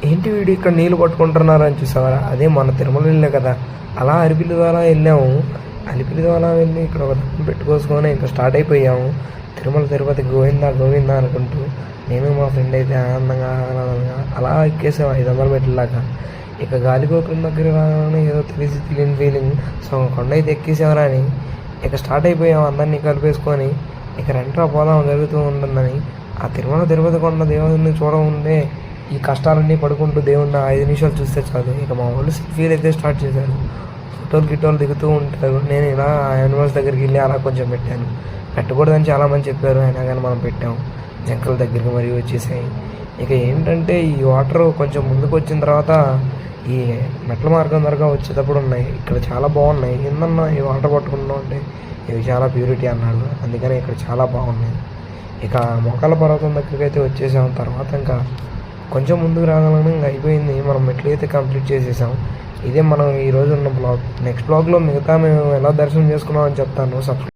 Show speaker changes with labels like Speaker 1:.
Speaker 1: ఏంటి వీడు ఇక్కడ నీళ్ళు పట్టుకుంటున్నారు అని చూసావా? అదే మన తిరుమల వెళ్ళే కదా. అలా అలిపిరి ద్వారా వెళ్ళాము. అలిపిరి ద్వారా వెళ్ళి ఇక్కడ ఒక దండం పెట్టుకోసుకొని ఇంకా స్టార్ట్ అయిపోయాము. తిరుమల తిరుపతి గోవిందా గోవిందా అనుకుంటూ నేను మా ఫ్రెండ్ అయితే ఆనందంగా అలా ఎక్కేసాం 500 మెట్లలాగా. ఇక గాలిగోపురం దగ్గర రాగానే ఏదో తెలియని ఫీలింగ్. సో కొండ అయితే ఎక్కేసామరా అని ఇక స్టార్ట్ అయిపోయాం అందరినీ కలిపేసుకొని. ఇక రెంట్రా పోదాం జరుగుతూ ఉంటుందని. ఆ తిరుమల తిరుపతి కొండ దేవుడిని చూడముందే ఈ కష్టాలన్నీ పడుకుంటూ దేవుడిని 5 నిమిషాలు చూస్తే చాలు. ఇక మా వాళ్ళు సెల్ఫీలు అయితే స్టార్ట్ చేశారు. గిట్టోలు దిగుతూ ఉంటారు. నేను ఇలా యానిమల్స్ దగ్గరికి వెళ్ళి అలా కొంచెం పెట్టాను. పెట్టకూడదని చాలామంది చెప్పారు, అయినా కానీ మనం పెట్టాము. జంకల దగ్గరికి మరీ వచ్చేసాయి. ఇక ఏంటంటే ఈ వాటర్ కొంచెం ముందుకు వచ్చిన తర్వాత ఈ మెట్ల మార్గం దగ్గర వచ్చేటప్పుడు ఉన్నాయి. ఇక్కడ చాలా బాగున్నాయి. ఏందన్నా ఈ వాటర్ పట్టుకుంటూ ఉంటే ఇవి చాలా ప్యూరిటీ అన్నాడు. అందుకని ఇక్కడ చాలా బాగున్నాయి. ఇక మొక్కల పర్వతం దగ్గరికి అయితే వచ్చేసాం. తర్వాత ఇంకా కొంచెం ముందుకు రాగానే ఇంకా అయిపోయింది. మనం మెట్లు అయితే కంప్లీట్ చేసేసాం. ఇదే మనం ఈరోజు ఉన్న బ్లాగ్. నెక్స్ట్ బ్లాగ్లో మిగతా మేము ఎలా దర్శనం చేసుకున్నామని చెప్తాను.